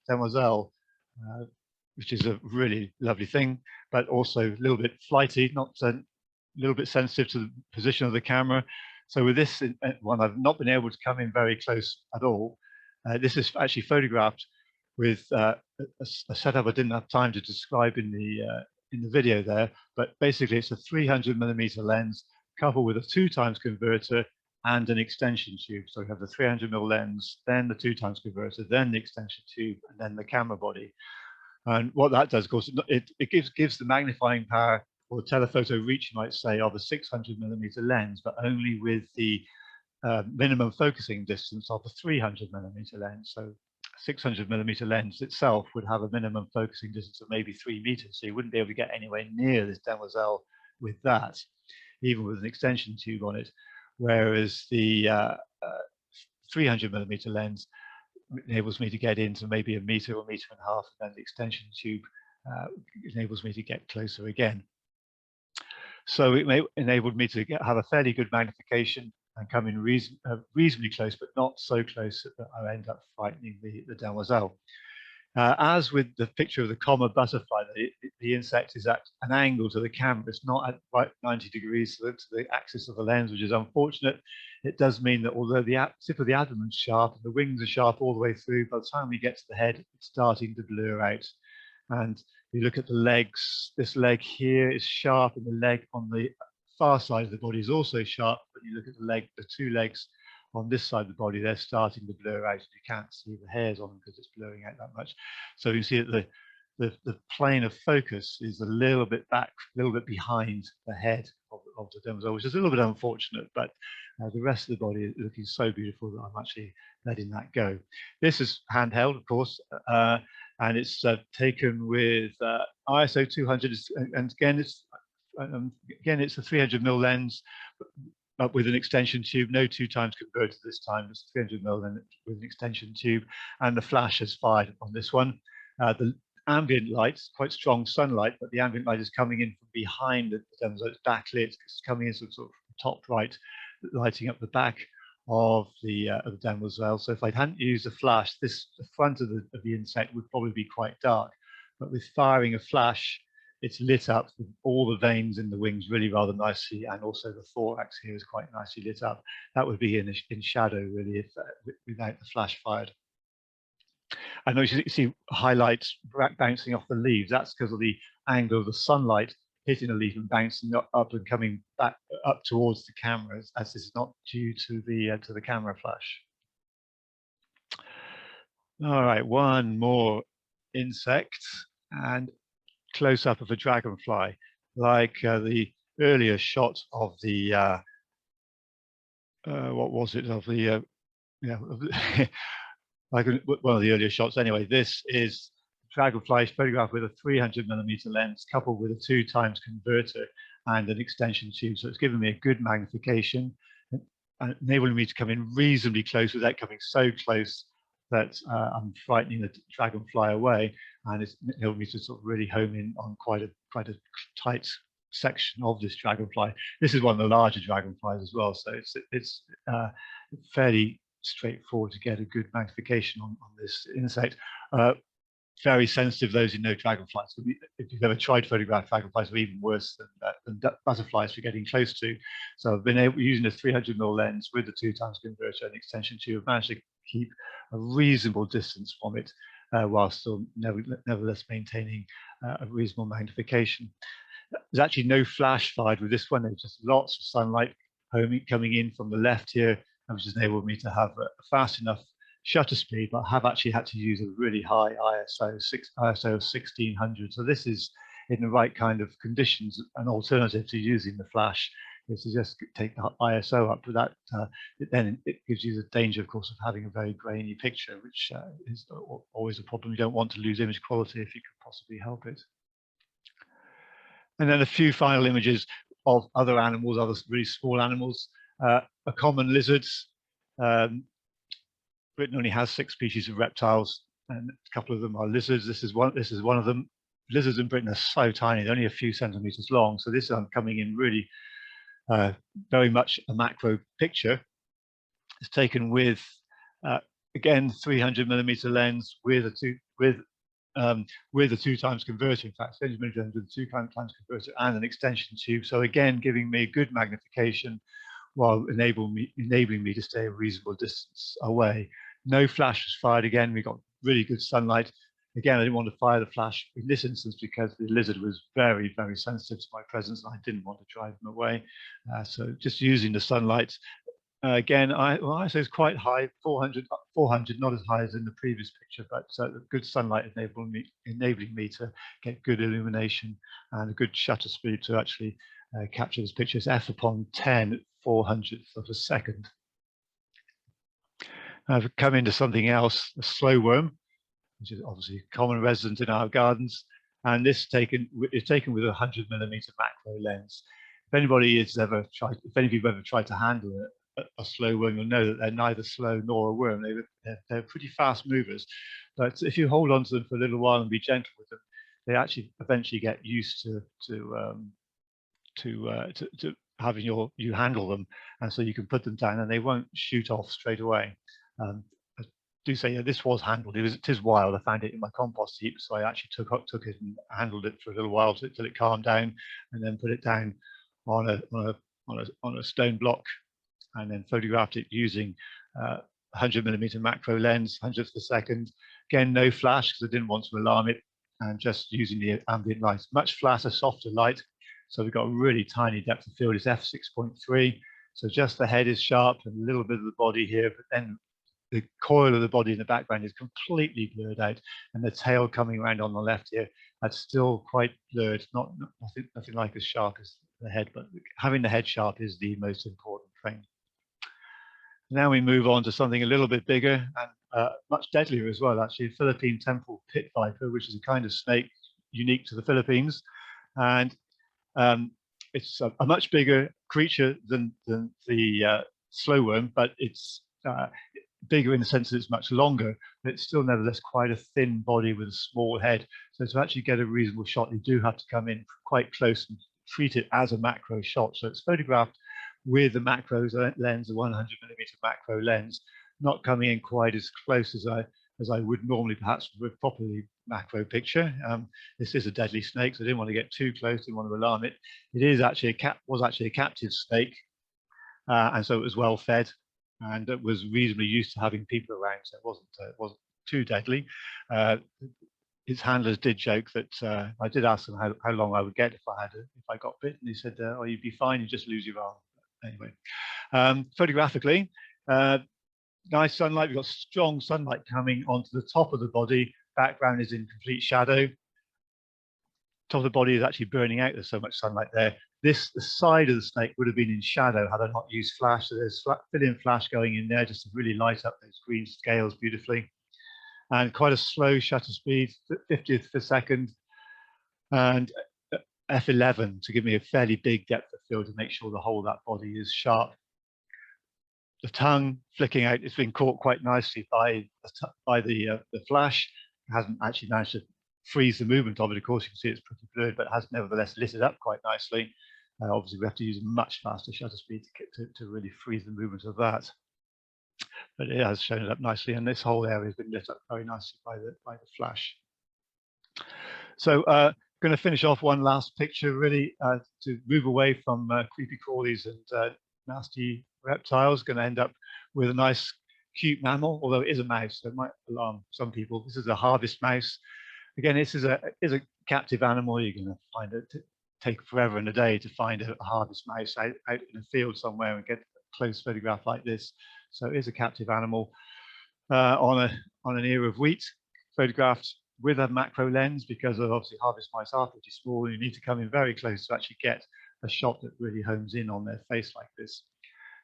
demoiselle, which is a really lovely thing, but also a little bit flighty, a little bit sensitive to the position of the camera. So with this one, I've not been able to come in very close at all. This is actually photographed with a setup I didn't have time to describe in the video there, but basically it's a 300 mm lens coupled with a 2x converter and an extension tube. So we have the 300mm lens, then the 2x converter, then the extension tube, and then the camera body. And what that does, of course, it gives the magnifying power, or the telephoto reach, you might say, of a 600mm lens, but only with the minimum focusing distance of the 300mm lens. So 600mm lens itself would have a minimum focusing distance of maybe 3 meters. So you wouldn't be able to get anywhere near this demoiselle with that, even with an extension tube on it. Whereas the 300mm lens enables me to get into maybe a meter or meter and a half, and then the extension tube enables me to get closer again. So it enabled me to have a fairly good magnification and come in reasonably close, but not so close that I end up frightening the demoiselle. As with the picture of the common butterfly, the insect is at an angle to the camera. It's not at right 90 degrees to the axis of the lens, which is unfortunate. It does mean that although the tip of the abdomen's sharp and the wings are sharp all the way through, by the time we get to the head, it's starting to blur out. And you look at the legs, this leg here is sharp, and the leg on the far side of the body is also sharp, but you look at the 2 legs on this side of the body, they're starting to blur out. You can't see the hairs on them because it's blurring out that much. So you see that the plane of focus is a little bit back, a little bit behind the head of the demoiselle, which is a little bit unfortunate, but the rest of the body is looking so beautiful that I'm actually letting that go. This is handheld, of course, and it's taken with ISO 200, and again, it's a 300mm lens, but with an extension tube, no 2x converter this time. It's 300mm lens with an extension tube, and the flash is fired on this one. The ambient light, quite strong sunlight, but the ambient light is coming in from behind the demoiselle. It's backlit. It's coming in sort of top right, lighting up the back of the demoiselle. So if I hadn't used a flash, the front of the insect would probably be quite dark. But with firing a flash, it's lit up with all the veins in the wings really rather nicely, and also the thorax here is quite nicely lit up. That would be in shadow really if without the flash fired. And you see highlights bouncing off the leaves. That's because of the angle of the sunlight hitting the leaf and bouncing up and coming back up towards the camera, as this is not due to the camera flash. All right, one more insect, and close up of a dragonfly, like the earlier shot of the what was it, of the like one of the earlier shots anyway. This is Dragonfly photograph with a 300mm lens coupled with a 2x converter and an extension tube. So it's given me a good magnification and enabling me to come in reasonably close without coming so close that I'm frightening the dragonfly away, and it's enabled me to sort of really home in on quite a tight section of this dragonfly. This is one of the larger dragonflies as well, so it's fairly straightforward to get a good magnification on this insect. Very sensitive, those who know dragonflies. If you've ever tried to photograph dragonflies, are even worse than butterflies for getting close to. So I've been using a 300mm lens with the 2x converter and extension tube. I've managed to keep a reasonable distance from it while still nevertheless maintaining a reasonable magnification. There's actually no flash fired with this one. There's just lots of sunlight coming in from the left here, which has enabled me to have a fast enough shutter speed, but I have actually had to use a really high ISO of 1600. So this is, in the right kind of conditions, an alternative to using the flash is to just take the ISO up. But that then it gives you the danger, of course, of having a very grainy picture, which is always a problem. You don't want to lose image quality if you can possibly help it. And then a few final images of other animals, other really small animals. A common lizards. Britain only has 6 species of reptiles, and a couple of them are lizards. This is one of them. Lizards in Britain are so tiny; they're only a few centimeters long. So this is coming in really very much a macro picture. It's taken with again 300mm lens with a 2x converter. In fact, 300mm lens with a 2x converter and an extension tube. So again, giving me a good magnification while enabling me to stay a reasonable distance away. No flash was fired again. We got really good sunlight. Again, I didn't want to fire the flash in this instance because the lizard was very, very sensitive to my presence and I didn't want to drive them away. So just using the sunlight. Again, I say it's quite high, 400, not as high as in the previous picture, but good sunlight enabling me to get good illumination and a good shutter speed to actually capture this picture. It's f/10 at 400th of a second. I've come into something else, a slow worm, which is obviously a common resident in our gardens, and this is taken with a 100mm macro lens. If anybody has ever tried, if any of you have ever tried to handle a slow worm, you'll know that they're neither slow nor a worm. They're pretty fast movers, but if you hold on to them for a little while and be gentle with them, they actually eventually get used to having you handle them, and so you can put them down and they won't shoot off straight away. I do say, yeah, this was handled. It is wild. I found it in my compost heap, so I actually took it and handled it for a little while till it calmed down, and then put it down on a stone block, and then photographed it using 100mm macro lens, 100th of a second. Again, no flash because I didn't want to alarm it, and just using the ambient light. Much flatter, softer light. So we've got a really tiny depth of field. It's f6.3. So just the head is sharp and a little bit of the body here, but then the coil of the body in the background is completely blurred out, and the tail coming around on the left here, that's still quite blurred. Nothing like as sharp as the head, but having the head sharp is the most important thing. Now we move on to something a little bit bigger and much deadlier as well, actually, a Philippine temple pit viper, which is a kind of snake unique to the Philippines. And it's a much bigger creature than the slow worm, but it's bigger in the sense that it's much longer, but it's still nevertheless quite a thin body with a small head. So to actually get a reasonable shot, you do have to come in quite close and treat it as a macro shot. So it's photographed with the macro lens, a 100mm macro lens, not coming in quite as close as I would normally, perhaps with a properly macro picture. This is a deadly snake, so I didn't want to get too close, didn't want to alarm it. It is actually was actually a captive snake, and so it was well fed, and it was reasonably used to having people around, so it wasn't too deadly. His handlers did joke that I did ask them how long I would get if I got bit, and he said, "Oh, you'd be fine. You just lose your arm." Anyway, photographically, nice sunlight. We've got strong sunlight coming onto the top of the body. Background is in complete shadow. Top of the body is actually burning out. There's so much sunlight there. The side of the snake would have been in shadow had I not used flash. So there's fill-in flash going in there just to really light up those green scales beautifully. And quite a slow shutter speed, 50th per second, and f11 to give me a fairly big depth of field to make sure the whole of that body is sharp. The tongue flicking out, it's been caught quite nicely by the flash. It hasn't actually managed to freeze the movement of it. Of course, you can see it's pretty blurred, but it has nevertheless lit it up quite nicely. Obviously, we have to use a much faster shutter speed to really freeze the movement of that. But it has shown it up nicely, and this whole area has been lit up very nicely by the flash. So going to finish off one last picture, really, to move away from creepy crawlies and nasty reptiles. Going to end up with a nice, cute mammal, although it is a mouse, so it might alarm some people. This is a harvest mouse. Again, this is a captive animal. You're going to find it take forever and a day to find a harvest mouse out in a field somewhere and get a close photograph like this. So it is a captive animal on an ear of wheat, photographed with a macro lens, because obviously harvest mice are pretty small and you need to come in very close to actually get a shot that really homes in on their face like this.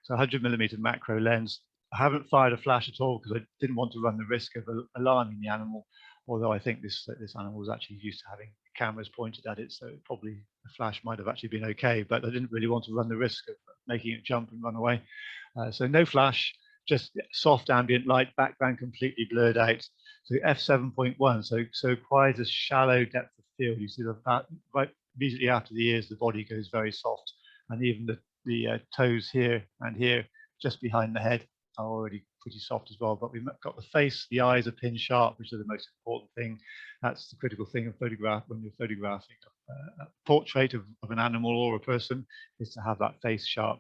So 100mm macro lens. I haven't fired a flash at all because I didn't want to run the risk of alarming the animal, although I think this animal was actually used to having cameras pointed at it, so probably a flash might have actually been okay, but I didn't really want to run the risk of making it jump and run away. So no flash, just soft ambient light, background completely blurred out. So f7.1, so quite a shallow depth of field. You see that right immediately after the ears, the body goes very soft, and even the toes here and here, just behind the head, are already pretty soft as well. But we've got the face, the eyes are pin sharp, which are the most important thing. That's the critical thing of photograph when you're photographing a portrait of an animal or a person, is to have that face sharp.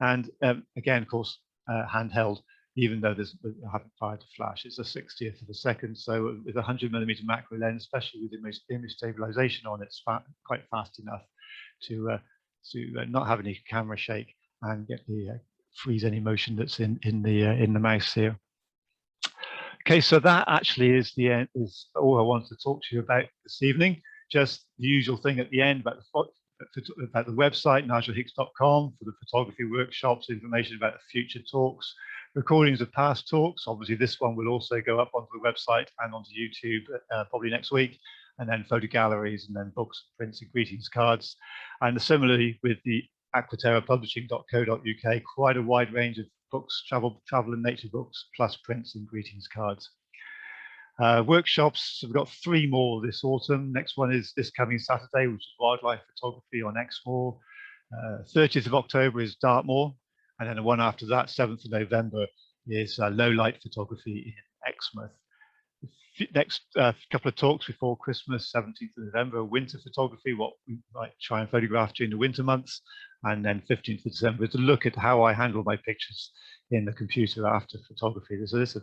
And again, of course, handheld. even though I haven't fired a flash. It's a 60th of a second. So with a 100mm macro lens, especially with image stabilization on, it's quite fast enough to not have any camera shake and get the freeze any motion that's in the mouse here. Okay, so that actually is all I wanted to talk to you about this evening. Just the usual thing at the end about the website, nigelhicks.com, for the photography workshops, information about the future talks, recordings of past talks. Obviously, this one will also go up onto the website and onto YouTube probably next week, and then photo galleries, and then books, prints, and greetings cards. And similarly with the aquaterrapublishing.co.uk, quite a wide range of books, travel and nature books, plus prints and greetings cards. Workshops, we've got 3 more this autumn. Next one is this coming Saturday, which is wildlife photography on Exmoor. 30th of October is Dartmoor, and then the one after that, 7th of November, is low light photography in Exmouth. Next couple of talks before Christmas, 17th of November, winter photography, what we might try and photograph during the winter months, and then 15th of December to look at how I handle my pictures in the computer after photography. So this is a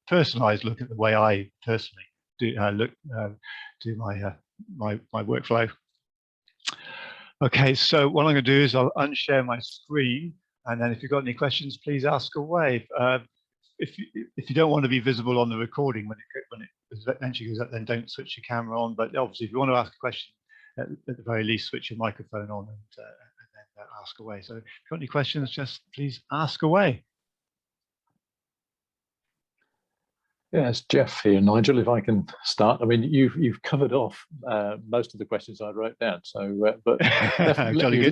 personalized look at the way I personally do my workflow. Okay, so what I'm going to do is I'll unshare my screen, and then if you've got any questions, please ask away. If you don't want to be visible on the recording when it eventually goes up, then don't switch your camera on. But obviously, if you want to ask a question, at the very least, switch your microphone on and then ask away. So if you've got any questions, just please ask away. Yeah, it's Jeff here, Nigel. If I can start, I mean, you've covered off most of the questions I wrote down. So, but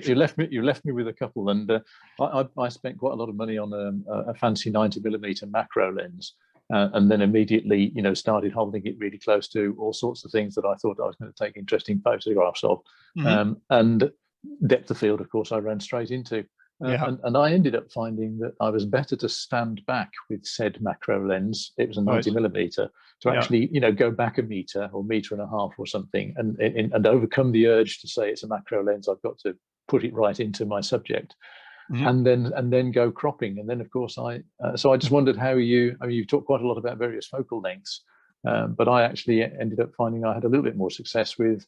you left me with a couple, and I spent quite a lot of money on a fancy 90mm macro lens, and then immediately, started holding it really close to all sorts of things that I thought I was going to take interesting photographs of, and depth of field, of course, I ran straight into. And I ended up finding that I was better to stand back with said macro lens. It was a 90mm to actually, go back a meter or meter and a half or something, and overcome the urge to say it's a macro lens. I've got to put it right into my subject, and then go cropping. And then, of course, so I just wondered how you've talked quite a lot about various focal lengths, but I actually ended up finding I had a little bit more success with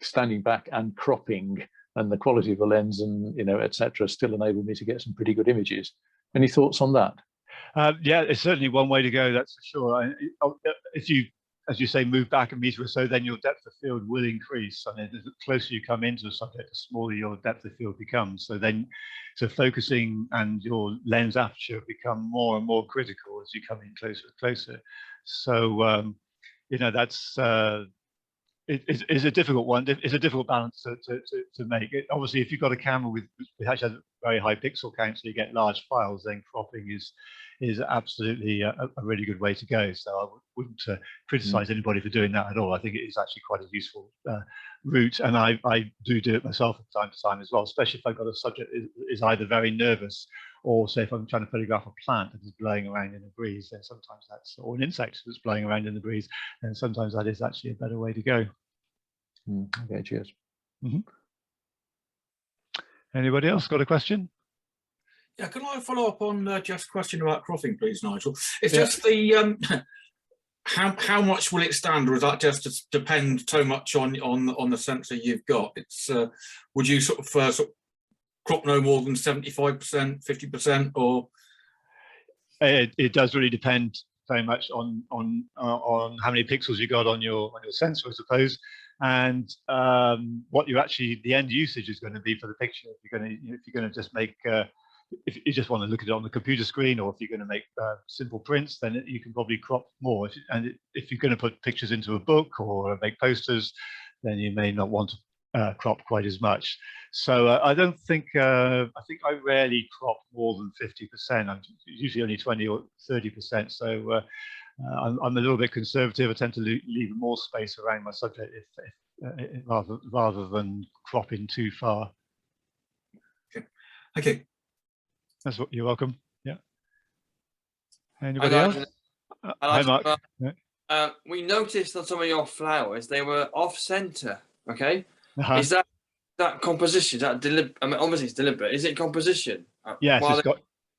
standing back and cropping. And the quality of the lens and, etc., still enabled me to get some pretty good images. Any thoughts on that? Yeah, it's certainly one way to go, that's for sure. If you, as you say, move back a meter or so, then your depth of field will increase. I mean, the closer you come into a subject, the smaller your depth of field becomes. So focusing and your lens aperture become more and more critical as you come in closer and closer. So, that's... It's a difficult one. It's a difficult balance to make. Obviously, if you've got a camera which actually has a very high pixel count, so you get large files, then cropping is absolutely a really good way to go. So I wouldn't criticize anybody for doing that at all. I think it is actually quite a useful route, and I do it myself from time to time as well, especially if I've got a subject that is either very nervous, or say if I'm trying to photograph a plant that is blowing around in the breeze, then sometimes that's, or an insect that's blowing around in the breeze, and sometimes that is actually a better way to go. Okay, cheers. Anybody else got a question? Yeah, can I follow up on Jeff's question about cropping, please, Nigel? It's just the how much will it stand, or does that just depend so much on the sensor you've got? It's would you sort of crop no more than 75%, 50%, or? It does really depend very much on how many pixels you got on your sensor, I suppose, and what the end usage is going to be for the picture. If you're going to just make if you just want to look at it on the computer screen, or if you're going to make simple prints, then you can probably crop more. If you're going to put pictures into a book or make posters, then you may not want to crop quite as much. So I don't think I rarely crop more than 50%. I'm usually only 20 or 30%. So I'm a little bit conservative. I tend to leave more space around my subject rather than cropping too far. Okay. That's what you're welcome. Yeah. Anybody else? Hi, Mark. We noticed on some of your flowers they were off center. Okay. Is that composition? Is that deliberate? I mean, obviously it's deliberate. Is it composition? Yes,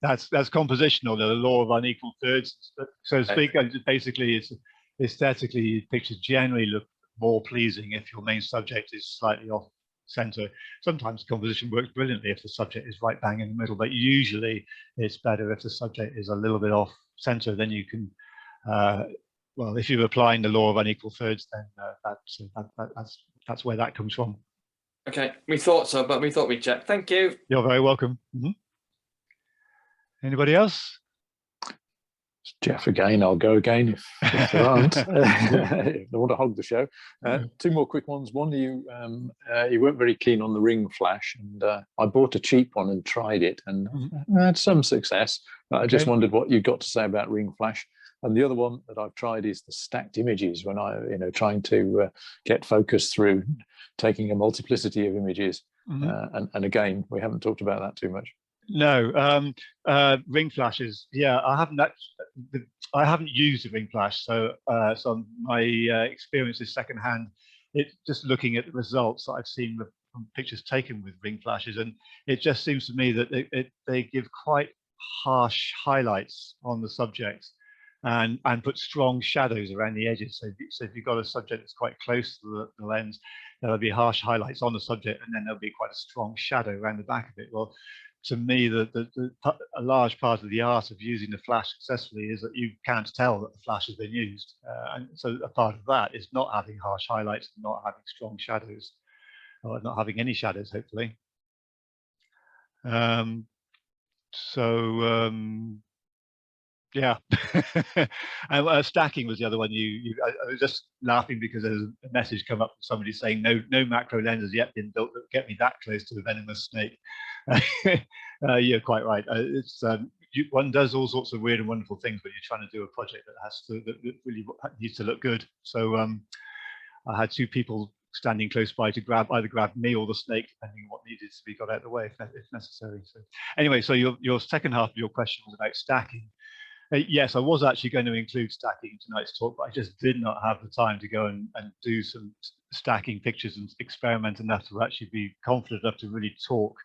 that's compositional, the law of unequal thirds, so to speak. Basically, it's aesthetically, pictures generally look more pleasing if your main subject is slightly off center. Sometimes composition works brilliantly if the subject is right bang in the middle, but usually it's better if the subject is a little bit off center. Then you can, well, if you're applying the law of unequal thirds, then that's where that comes from. Okay, we thought so, but we thought we'd check. Thank you. You're very welcome. Anybody else? Jeff again. I'll go again if there aren't. If they want to hog the show. Two more quick ones. One, you weren't very keen on the ring flash, and I bought a cheap one and tried it, and had some success. I just wondered what you got to say about ring flash. And the other one that I've tried is the stacked images, when I, trying to get focus through taking a multiplicity of images. And again, we haven't talked about that too much. No, ring flashes. Yeah, I haven't used a ring flash, so my experience is secondhand. It's just looking at the results that I've seen from pictures taken with ring flashes, and it just seems to me that they give quite harsh highlights on the subject, and put strong shadows around the edges. So if you've got a subject that's quite close to the lens, there'll be harsh highlights on the subject, and then there'll be quite a strong shadow around the back of it. Well, to me, a large part of the art of using the flash successfully is that you can't tell that the flash has been used. And so a part of that is not having harsh highlights, not having strong shadows, or not having any shadows, hopefully. Yeah. And stacking was the other one. I was just laughing because there's a message come up from somebody saying no macro lens has yet been built that get me that close to a venomous snake. You're quite right. One does all sorts of weird and wonderful things when you're trying to do a project that really needs to look good. So I had two people standing close by to either grab me or the snake, depending on what needed to be got out of the way if necessary. So anyway, so your second half of your question was about stacking. Yes, I was actually going to include stacking in tonight's talk, but I just did not have the time to go and do some stacking pictures and experiment enough to actually be confident enough to really talk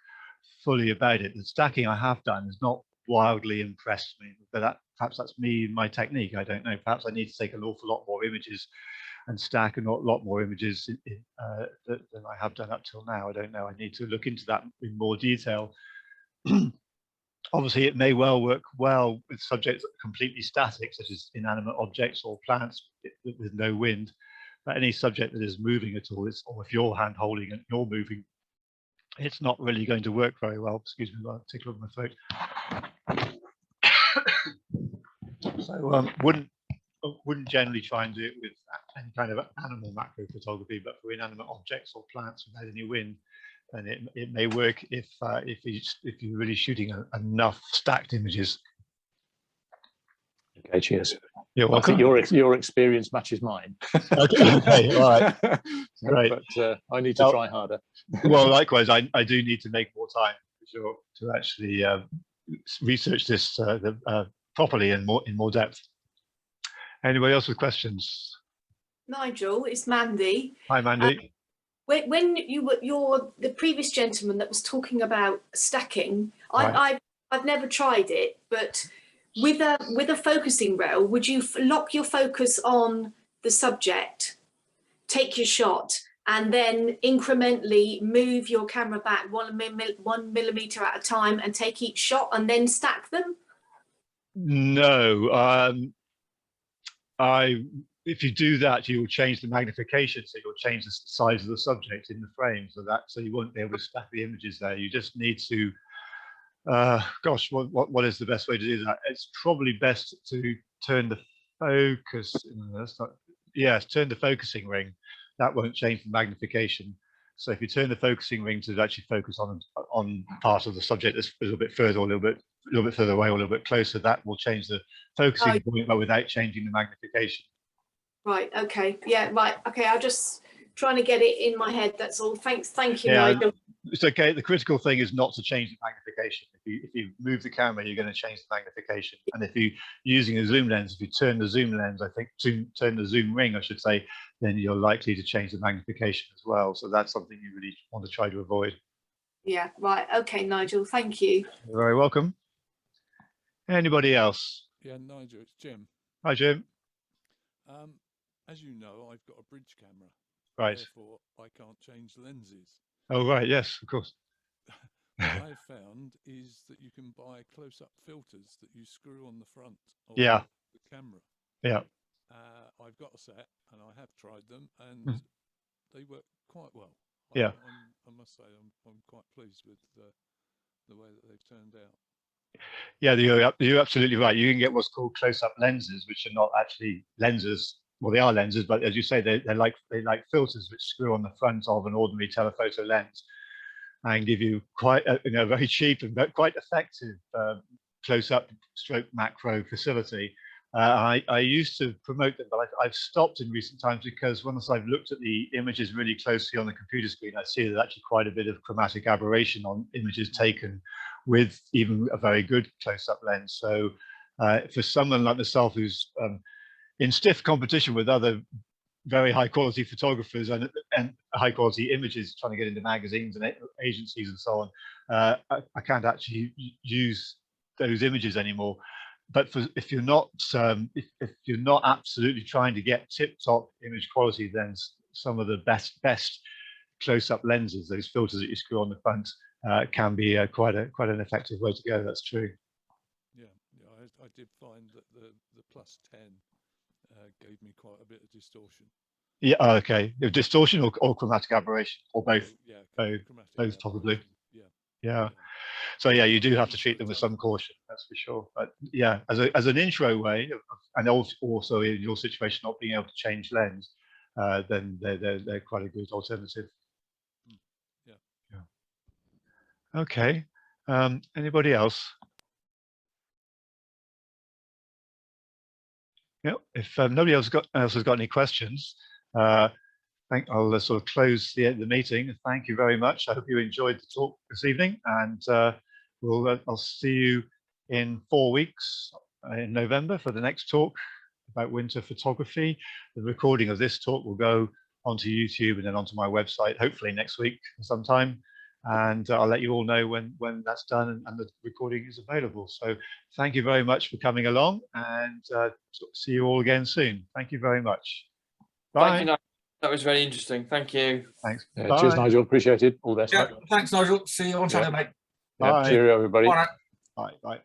fully about it. The stacking I have done has not wildly impressed me, but perhaps that's me and my technique. I don't know. Perhaps I need to take an awful lot more images and stack a lot more images than I have done up till now. I don't know. I need to look into that in more detail. Obviously, it may well work well with subjects that are completely static, such as inanimate objects or plants with no wind. But any subject that is moving at all, or if you're hand holding and you're moving, it's not really going to work very well. Excuse me, I'll tickle my throat. So wouldn't generally try and do it with any kind of animal macro photography, but for inanimate objects or plants without any wind, then it may work if you're really shooting enough stacked images. Okay, cheers. You're welcome. I think your experience matches mine. Okay, all right, great. But I need to try harder. Well, likewise, I do need to make more time for sure to actually research this properly and in more depth. Anybody else with questions? Nigel, it's Mandy. Hi, Mandy. When you're the previous gentleman that was talking about stacking, Right. I've never tried it, but with a focusing rail, would you lock your focus on the subject, take your shot, and then incrementally move your camera back 1 millimeter at a time and take each shot and then stack them? No. If you do that, you will change the magnification, so you'll change the size of the subject in the frame, so you won't be able to stack the images there. You just need to, gosh, what is the best way to do that? It's probably best to turn the focus. Turn the focusing ring. That won't change the magnification. So if you turn the focusing ring to actually focus on part of the subject that's a little bit further, or a little bit further away, or a little bit closer, that will change the focusing point, but without changing the magnification. Right. Okay. Yeah. Right. Okay. I'm just trying to get it in my head. That's all. Thank you, Yeah, Nigel. it's okay. The critical thing is not to change the magnification. If you move the camera, you're going to change the magnification. And if you're using a zoom lens, if you turn the zoom lens, turn the zoom ring, I should say, then you're likely to change the magnification as well. So that's something you really want to try to avoid. Yeah. Right. Okay, Nigel. Thank you. You're very welcome. Anybody else? Yeah, Nigel, it's Jim. Hi, Jim. As you know, I've got a bridge camera. Right. Therefore, I can't change lenses. Oh, right. Yes, of course. What I've found is that you can buy close-up filters that you screw on the front of Yeah. the camera. Yeah. I've got a set, and I have tried them, and they work quite well. Yeah. I must say, I'm quite pleased with the way that they've turned out. Yeah, you're absolutely right. You can get what's called close-up lenses, which are not actually lenses. Well, they are lenses, but as you say, they're like filters which screw on the front of an ordinary telephoto lens and give you quite a very cheap and quite effective close-up stroke macro facility. I used to promote them, but I've stopped in recent times because once I've looked at the images really closely on the computer screen, I see there's actually quite a bit of chromatic aberration on images taken with even a very good close-up lens. So for someone like myself who's in stiff competition with other very high quality photographers and high quality images trying to get into magazines and agencies and so on, I can't actually use those images anymore. But if you're not if you're not absolutely trying to get tip-top image quality, then some of the best close-up lenses, those filters that you screw on the front, can be quite an effective way to go. That's true. Yeah, I did find that the +10 gave me quite a bit of distortion. Yeah. Okay. Distortion or chromatic aberration, or both. Yeah. Both probably. Yeah. Yeah. So yeah, you do have to treat them with some caution, that's for sure. But yeah, as an intro way, and also in your situation not being able to change lens, then they're quite a good alternative. Yeah. Okay. Anybody else? Yeah. If nobody else has got any questions, I'll sort of close the meeting. Thank you very much. I hope you enjoyed the talk this evening, and I'll see you in 4 weeks in November for the next talk about winter photography. The recording of this talk will go onto YouTube and then onto my website, hopefully next week sometime. And I'll let you all know when that's done and the recording is available. So thank you very much for coming along, and see you all again soon. Thank you very much. Bye. Thank you, Nigel. That was very interesting. Thank you. Thanks. Cheers, Nigel. Appreciate it. All the best. Yeah, thanks, Nigel. See you on Saturday, mate. Cheerio, everybody. Bye. Bye.